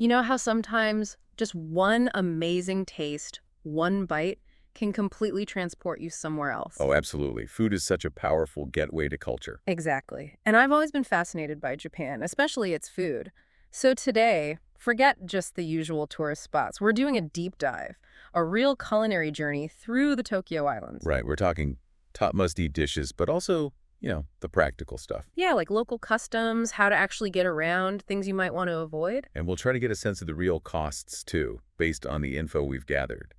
You know how sometimes just one amazing taste, one bite, can completely transport you somewhere else? Oh, absolutely. Food is such a powerful gateway to culture. Exactly. And I've always been fascinated by Japan, especially its food. So today, forget just the usual tourist spots. We're doing a deep dive, a real culinary journey through the Tokyo Islands. Right, we're talking top must-eat dishes, but also, the practical stuff. Yeah, like local customs, how to actually get around, things you might want to avoid. And we'll try to get a sense of the real costs, too, based on the info we've gathered.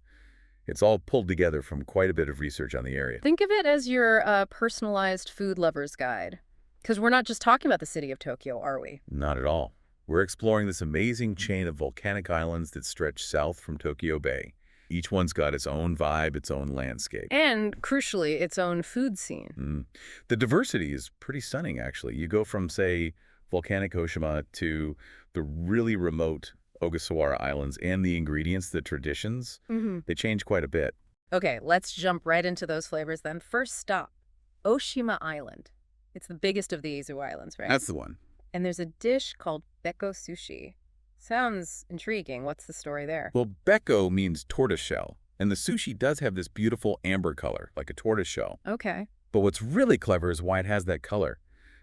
It's all pulled together from quite a bit of research on the area. Think of it as your personalized food lover's guide. Because we're not just talking about the city of Tokyo, are we? Not at all. We're exploring this amazing chain of volcanic islands that stretch south from Tokyo Bay. Each one's got its own vibe, its own landscape. And, crucially, its own food scene. The diversity is pretty stunning, actually. You go from, say, volcanic Oshima to the really remote Ogasawara Islands, and the ingredients, the traditions, they change quite a bit. Okay, let's jump right into those flavors then. First stop, Oshima Island. It's the biggest of the Izu Islands, right? That's the one. And there's a dish called beko sushi. Sounds intriguing. What's the story there? Well, beko means tortoiseshell, and the sushi does have this beautiful amber color, like a tortoiseshell. Okay. But what's really clever is why it has that color.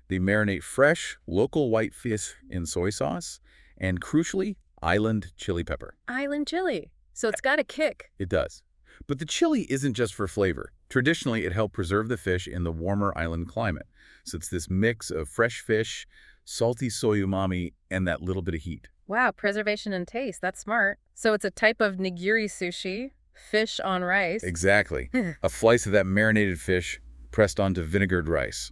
They marinate fresh, local white fish in soy sauce, and crucially, island chili pepper. Island chili. So it's got a kick. It does. But the chili isn't just for flavor. Traditionally, it helped preserve the fish in the warmer island climate. So it's this mix of fresh fish, salty soy umami, and that little bit of heat. Wow, preservation and taste. That's smart. So it's a type of nigiri sushi, fish on rice. Exactly. A slice of that marinated fish pressed onto vinegared rice.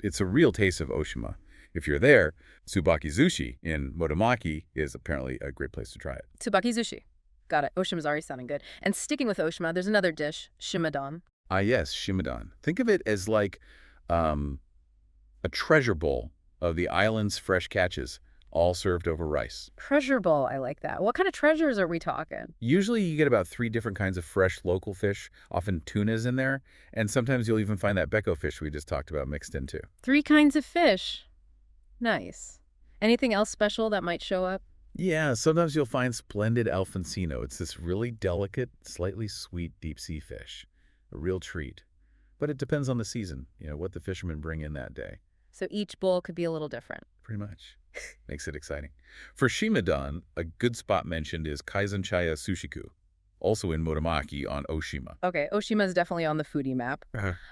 It's a real taste of Oshima. If you're there, Tsubaki Sushi in Motomaki is apparently a great place to try it. Tsubaki sushi. Got it. Oshima's already sounding good. And sticking with Oshima, there's another dish, shimadan. Ah, yes, shimadan. Think of it as like a treasure bowl of the island's fresh catches, all served over rice. Treasure bowl, I like that. What kind of treasures are we talking? Usually you get about 3 different kinds of fresh local fish, often tuna's in there, and sometimes you'll even find that beko fish we just talked about mixed in too. 3 kinds of fish. Nice. Anything else special that might show up? Yeah, sometimes you'll find splendid alfonsino. It's this really delicate, slightly sweet deep-sea fish. A real treat. But it depends on the season, what the fishermen bring in that day. So each bowl could be a little different. Pretty much. Makes it exciting. For shimadan, a good spot mentioned is Kaizenchaya Sushiku, also in Motomaki on Oshima. Okay, Oshima is definitely on the foodie map.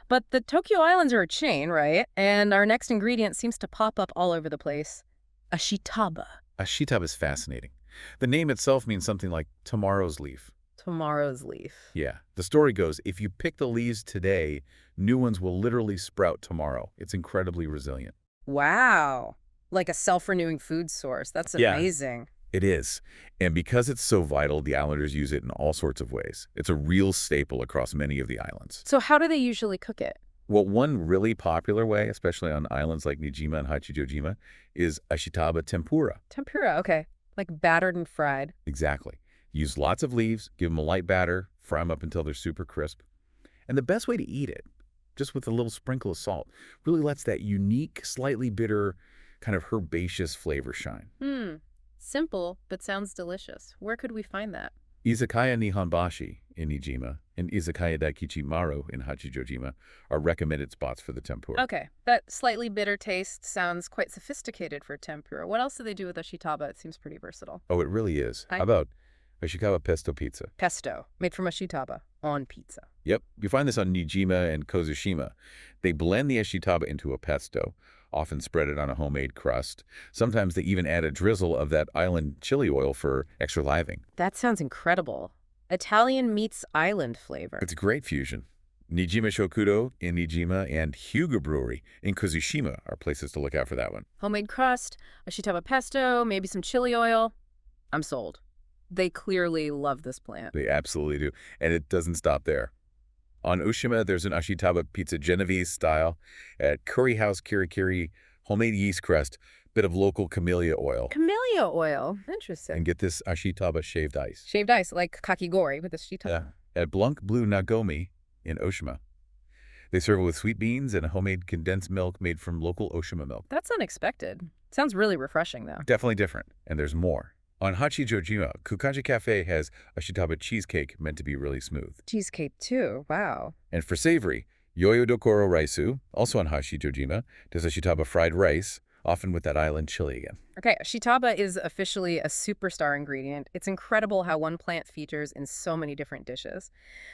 But the Tokyo Islands are a chain, right? And our next ingredient seems to pop up all over the place. Ashitaba. Ashitaba is fascinating. The name itself means something like tomorrow's leaf. Tomorrow's leaf. Yeah. The story goes, if you pick the leaves today, new ones will literally sprout tomorrow. It's incredibly resilient. Wow. Like a self-renewing food source. That's amazing. It is. And because it's so vital, the islanders use it in all sorts of ways. It's a real staple across many of the islands. So how do they usually cook it? Well, one really popular way, especially on islands like Niijima and Hachijojima, is ashitaba tempura. Tempura, okay. Like battered and fried. Exactly. Use lots of leaves, give them a light batter, fry them up until they're super crisp. And the best way to eat it, just with a little sprinkle of salt, really lets that unique, slightly bitter, kind of herbaceous flavor shine. Simple, but sounds delicious. Where could we find that? Izakaya Nihonbashi in Niijima and Izakaya Daikichi Maru in Hachijojima are recommended spots for the tempura. Okay, that slightly bitter taste sounds quite sophisticated for tempura. What else do they do with ashitaba? It seems pretty versatile. Oh, it really is. How about Ashikawa pesto pizza? Pesto, made from ashitaba, on pizza. Yep, you find this on Niijima and Kozushima. They blend the ashitaba into a pesto, often spread it on a homemade crust. Sometimes they even add a drizzle of that island chili oil for extra livening. That sounds incredible. Italian meets island flavor. It's a great fusion. Niijima Shokudo in Niijima and Hyuga Brewery in Kozushima are places to look out for that one. Homemade crust, ashitaba pesto, maybe some chili oil. I'm sold. They clearly love this plant. They absolutely do. And it doesn't stop there. On Oshima, there's an ashitaba pizza Genovese style. At Curry House Kirikiri, homemade yeast crust, bit of local camellia oil. Camellia oil. Interesting. And get this ashitaba shaved ice. Shaved ice, like kakigori with the ashitaba. Yeah. At Blanc Blue Nagomi in Oshima, they serve it with sweet beans and a homemade condensed milk made from local Oshima milk. That's unexpected. Sounds really refreshing, though. Definitely different. And there's more. On Hachijojima, Kukanji Cafe has a shitaba cheesecake meant to be really smooth. Cheesecake too. Wow. And for savory, Yoyodokoro Raisu, also on Hachijojima, does a shitaba fried rice, often with that island chili again. Okay, shitaba is officially a superstar ingredient. It's incredible how one plant features in so many different dishes.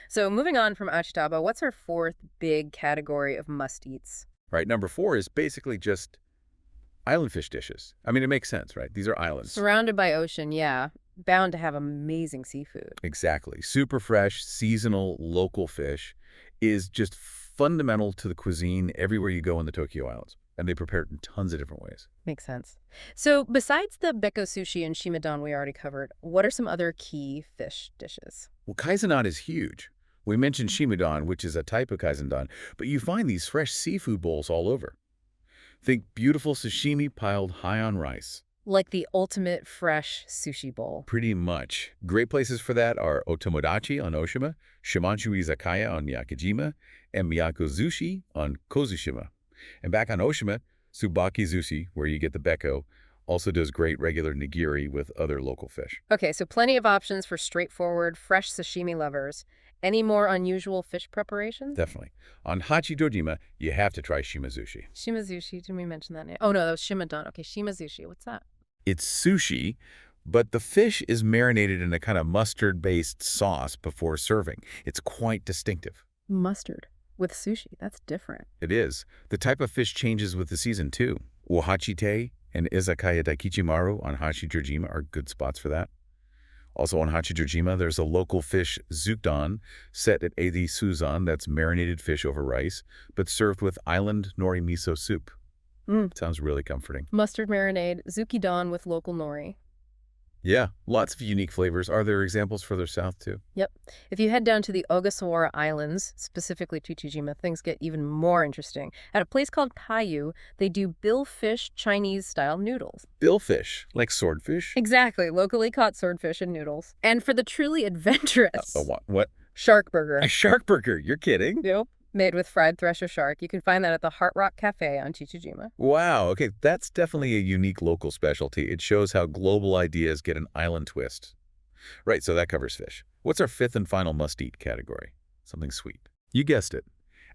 So moving on from ashitaba, what's our fourth big category of must-eats? Right, number 4 is basically just island fish dishes. I mean, it makes sense, right? These are islands. Surrounded by ocean, yeah. Bound to have amazing seafood. Exactly. Super fresh, seasonal, local fish is just fundamental to the cuisine everywhere you go in the Tokyo Islands. And they prepare it in tons of different ways. Makes sense. So besides the beko sushi and shimedan we already covered, what are some other key fish dishes? Well, kaizenan is huge. We mentioned shimedan, which is a type of kaizenan, but you find these fresh seafood bowls all over. Think beautiful sashimi piled high on rice. Like the ultimate fresh sushi bowl. Pretty much. Great places for that are Otomodachi on Oshima, Shimanshu Izakaya on Miyakijima, and Miyako Zushi on Kozushima. And back on Oshima, Tsubaki Zushi, where you get the beko, also does great regular nigiri with other local fish. Okay, so plenty of options for straightforward, fresh sashimi lovers. Any more unusual fish preparations? Definitely. On Hachijojima, you have to try shimazushi. Shimazushi, did we mention that name? Oh, no, that was shimedan. Okay, shimazushi, what's that? It's sushi, but the fish is marinated in a kind of mustard-based sauce before serving. It's quite distinctive. Mustard with sushi, that's different. It is. The type of fish changes with the season, too. Ohachite and Izakaya Daikichimaru on Hachijojima are good spots for that. Also on Hachijojima, there's a local fish zukdan set at Eidi Suzan that's marinated fish over rice, but served with island nori miso soup. Sounds really comforting. Mustard marinade, zukidon with local nori. Yeah, lots of unique flavors. Are there examples further south, too? Yep. If you head down to the Ogasawara Islands, specifically Chichijima, things get even more interesting. At a place called Kayu, they do billfish Chinese-style noodles. Billfish, like swordfish? Exactly, locally caught swordfish and noodles. And for the truly adventurous... What? Shark burger. A shark burger, you're kidding? Nope. Made with fried thresher shark. You can find that at the Heart Rock Cafe on Chichijima. Wow, okay, that's definitely a unique local specialty. It shows how global ideas get an island twist. Right, so that covers fish. What's our fifth and final must-eat category? Something sweet. You guessed it.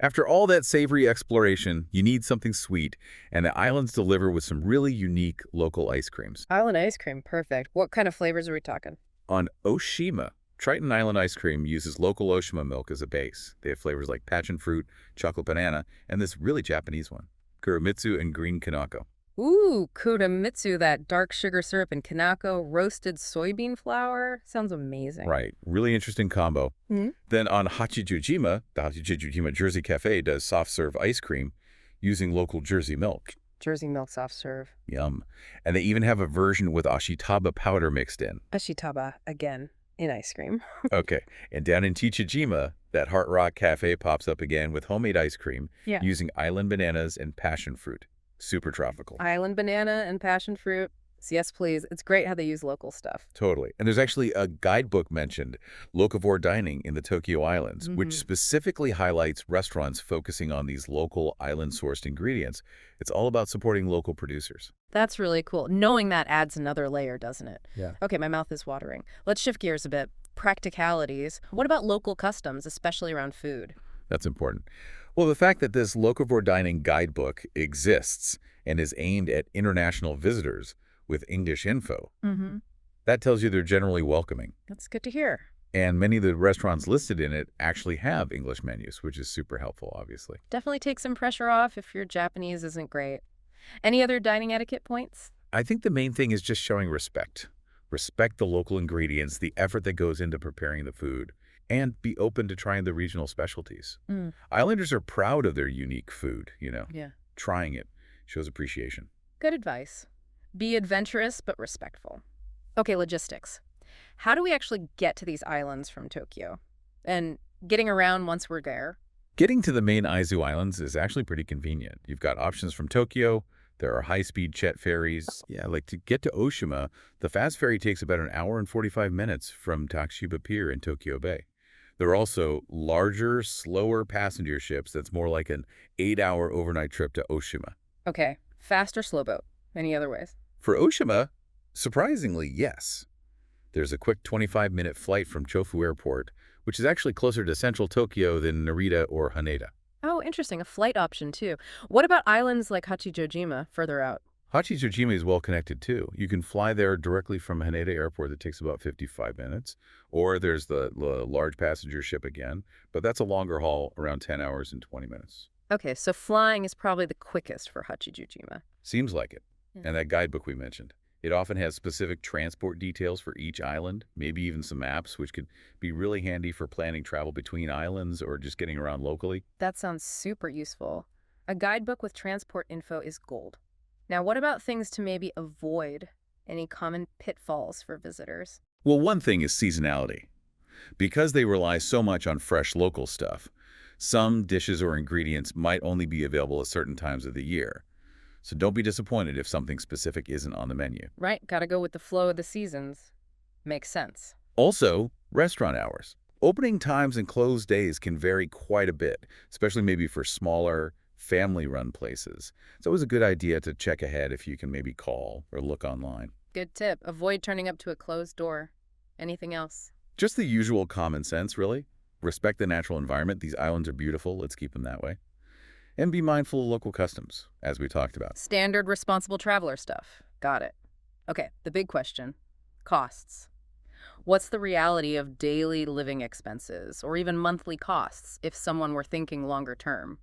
After all that savory exploration, you need something sweet, and the islands deliver with some really unique local ice creams. Island ice cream, perfect. What kind of flavors are we talking? On Oshima, Triton Island ice cream uses local Oshima milk as a base. They have flavors like passion fruit, chocolate banana, and this really Japanese one, Kuromitsu and green kanako. Ooh, Kuromitsu, that dark sugar syrup and kanako, roasted soybean flour. Sounds amazing. Right. Really interesting combo. Then on Hachijojima, the Hachijojima Jersey Cafe does soft serve ice cream using local Jersey milk. Jersey milk soft serve. Yum. And they even have a version with ashitaba powder mixed in. Ashitaba, again, in ice cream. Okay. And down in Chichijima, that Heart Rock Cafe pops up again with homemade ice cream using island bananas and passion fruit. Super tropical. Island banana and passion fruit. Yes, please. It's great how they use local stuff. Totally. And there's actually a guidebook mentioned, Locavore Dining in the Tokyo Islands, which specifically highlights restaurants focusing on these local island-sourced ingredients. It's all about supporting local producers. That's really cool. Knowing that adds another layer, doesn't it? Yeah. Okay, my mouth is watering. Let's shift gears a bit. Practicalities. What about local customs, especially around food? That's important. Well, the fact that this Locavore Dining guidebook exists and is aimed at international visitors with English info, that tells you they're generally welcoming. That's good to hear. And many of the restaurants listed in it actually have English menus, which is super helpful, obviously. Definitely take some pressure off if your Japanese isn't great. Any other dining etiquette points? I think the main thing is just showing respect. Respect the local ingredients, the effort that goes into preparing the food, and be open to trying the regional specialties. Islanders are proud of their unique food, you know. Yeah. Trying it shows appreciation. Good advice. Be adventurous but respectful. Okay, logistics. How do we actually get to these islands from Tokyo? And getting around once we're there? Getting to the main Aizu Islands is actually pretty convenient. You've got options from Tokyo. There are high-speed jet ferries. Yeah, like to get to Oshima, the fast ferry takes about an hour and 45 minutes from Takushiba Pier in Tokyo Bay. There are also larger, slower passenger ships that's more like an 8-hour overnight trip to Oshima. Okay, fast or slow boat? Any other ways? For Oshima, Surprisingly, yes. There's a quick 25-minute flight from Chofu Airport, which is actually closer to central Tokyo than Narita or Haneda. Oh, interesting. A flight option, too. What about islands like Hachijojima further out? Hachijojima is well connected too. You can fly there directly from Haneda Airport that takes about 55 minutes. Or there's the large passenger ship again, but that's a longer haul, around 10 hours and 20 minutes. Okay, so flying is probably the quickest for Hachijojima. Seems like it. Yeah. And that guidebook we mentioned. It often has specific transport details for each island, maybe even some maps, which could be really handy for planning travel between islands or just getting around locally. That sounds super useful. A guidebook with transport info is gold. Now, what about things to maybe avoid? Any common pitfalls for visitors? Well, one thing is seasonality. Because they rely so much on fresh local stuff, some dishes or ingredients might only be available at certain times of the year. So don't be disappointed if something specific isn't on the menu. Right, gotta go with the flow of the seasons. Makes sense. Also, restaurant hours. Opening times and close days can vary quite a bit, especially maybe for smaller, family-run places. It's always a good idea to check ahead if you can maybe call or look online. Good tip. Avoid turning up to a closed door. Anything else? Just the usual common sense, really. Respect the natural environment. These islands are beautiful. Let's keep them that way. And be mindful of local customs, as we talked about. Standard responsible traveler stuff. Got it. Okay, the big question. Costs. What's the reality of daily living expenses or even monthly costs if someone were thinking longer term?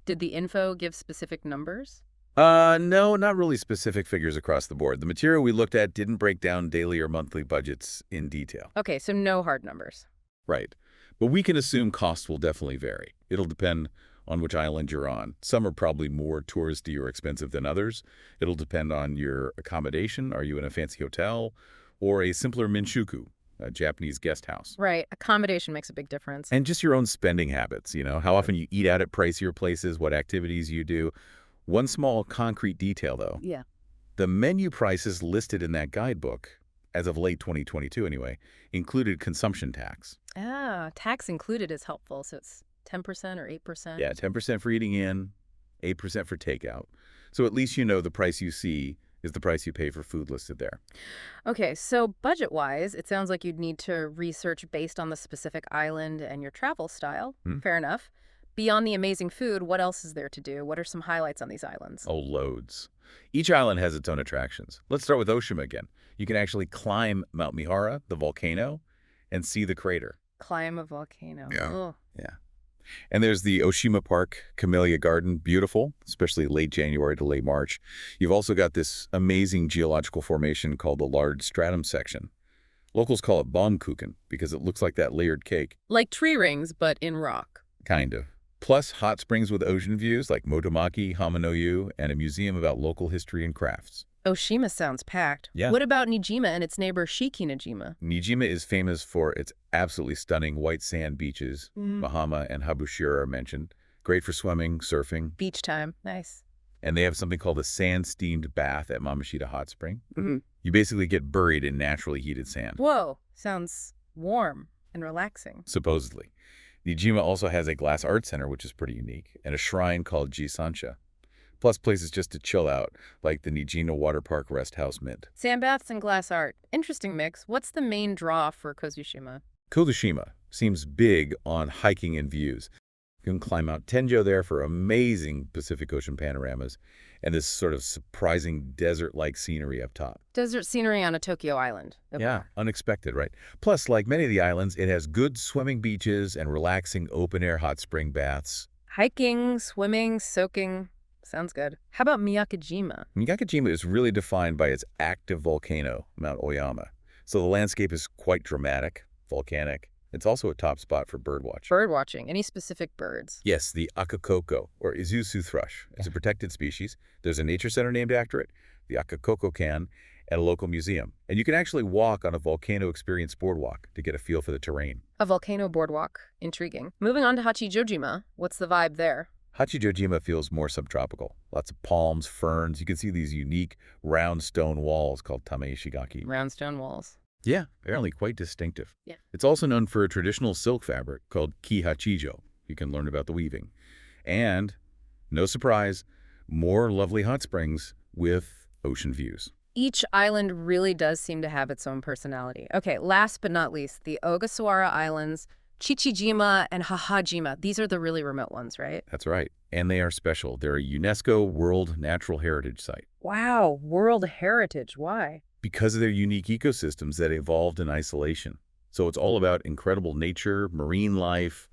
Did the info give specific numbers? No, not really specific figures across the board. The material we looked at didn't break down daily or monthly budgets in detail. Okay, so no hard numbers. Right. But we can assume costs will definitely vary. It'll depend on which island you're on. Some are probably more touristy or expensive than others. It'll depend on your accommodation. Are you in a fancy hotel or a simpler minshuku, a Japanese guest house? Right, accommodation makes a big difference. And just your own spending habits, how often you eat out at pricier places, what activities you do. One small concrete detail, though. Yeah. The menu prices listed in that guidebook, as of late 2022 anyway, included consumption tax. Ah, tax included is helpful, so it's 10% or 8%? Yeah, 10% for eating in, 8% for takeout. So at least you know the price you see is the price you pay for food listed there. Okay, so budget-wise, it sounds like you'd need to research based on the specific island and your travel style. Fair enough. Beyond the amazing food, what else is there to do? What are some highlights on these islands? Oh, loads. Each island has its own attractions. Let's start with Oshima again. You can actually climb Mount Mihara, the volcano, and see the crater. Climb a volcano. Yeah. Oh. Yeah. And there's the Oshima Park Camellia Garden, beautiful, especially late January to late March. You've also got this amazing geological formation called the Large Stratum Section. Locals call it Baumkuchen because it looks like that layered cake. Like tree rings, but in rock. Kind of. Plus hot springs with ocean views like Motomaki, Hamanoyu, and a museum about local history and crafts. Oshima sounds packed. Yeah. What about Nijima and its neighbor Shikinajima? Nijima is famous for its absolutely stunning white sand beaches. Mahama and Habushira are mentioned. Great for swimming, surfing. Beach time. Nice. And they have something called a sand-steamed bath at Mamashita Hot Spring. You basically get buried in naturally heated sand. Whoa. Sounds warm and relaxing. Supposedly. Nijima also has a glass art center, which is pretty unique, and a shrine called Jisansha. Plus places just to chill out, like the Nijina Water Park Rest House Mint. Sandbaths and glass art. Interesting mix. What's the main draw for Kozushima? Kozushima seems big on hiking and views. You can climb Mount Tenjo there for amazing Pacific Ocean panoramas and this sort of surprising desert-like scenery up top. Desert scenery on a Tokyo island. Yeah, unexpected, right? Plus, like many of the islands, it has good swimming beaches and relaxing open-air hot spring baths. Hiking, swimming, soaking. Sounds good. How about Miyakojima? Miyakojima is really defined by its active volcano, Mount Oyama. So the landscape is quite dramatic, volcanic. It's also a top spot for birdwatching. Birdwatching. Any specific birds? Yes, the akakoko, or Izuzu thrush. It's a protected species. There's a nature center named after it, the Akakoko Can, and a local museum. And you can actually walk on a volcano experience boardwalk to get a feel for the terrain. A volcano boardwalk. Intriguing. Moving on to Hachijojima. What's the vibe there? Hachijojima feels more subtropical. Lots of palms, ferns. You can see these unique round stone walls called tameishigaki. Round stone walls. Yeah, apparently quite distinctive. Yeah. It's also known for a traditional silk fabric called kihachijo. You can learn about the weaving. And, no surprise, more lovely hot springs with ocean views. Each island really does seem to have its own personality. Okay, last but not least, the Ogasawara Islands, Chichijima and Hahajima. These are the really remote ones, right? That's right. And they are special. They're a UNESCO World Natural Heritage Site. Wow, World Heritage. Why? Because of their unique ecosystems that evolved in isolation. So it's all about incredible nature, marine life,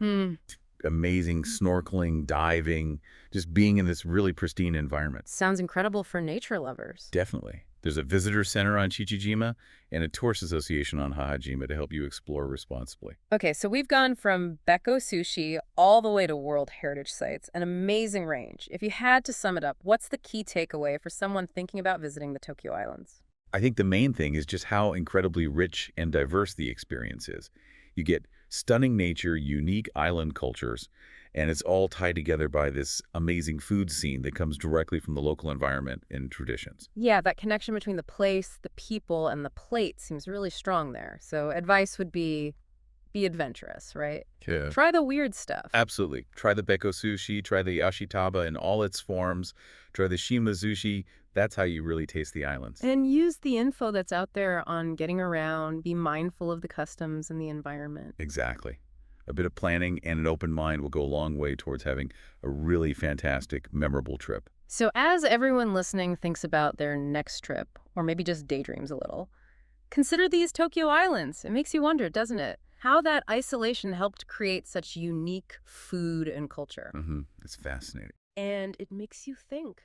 amazing snorkeling, diving, just being in this really pristine environment. Sounds incredible for nature lovers. Definitely. There's a visitor center on Chichijima and a tourist association on Hahajima to help you explore responsibly. Okay, so we've gone from Beko Sushi all the way to World Heritage Sites, an amazing range. If you had to sum it up, what's the key takeaway for someone thinking about visiting the Tokyo Islands? I think the main thing is just how incredibly rich and diverse the experience is. You get stunning nature, unique island cultures, and it's all tied together by this amazing food scene that comes directly from the local environment and traditions. Yeah, that connection between the place, the people, and the plate seems really strong there. So advice would be adventurous, right? Yeah. Try the weird stuff. Absolutely. Try the Beko sushi, try the ashitaba in all its forms, try the shimazushi. That's how you really taste the islands. And use the info that's out there on getting around, be mindful of the customs and the environment. Exactly. A bit of planning and an open mind will go a long way towards having a really fantastic, memorable trip. So as everyone listening thinks about their next trip, or maybe just daydreams a little, consider these Tokyo Islands. It makes you wonder, doesn't it? How that isolation helped create such unique food and culture. It's fascinating. And it makes you think.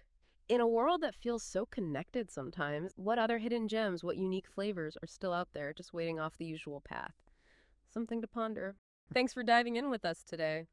In a world that feels so connected sometimes, what other hidden gems, what unique flavors are still out there just waiting off the usual path? Something to ponder. Thanks for diving in with us today.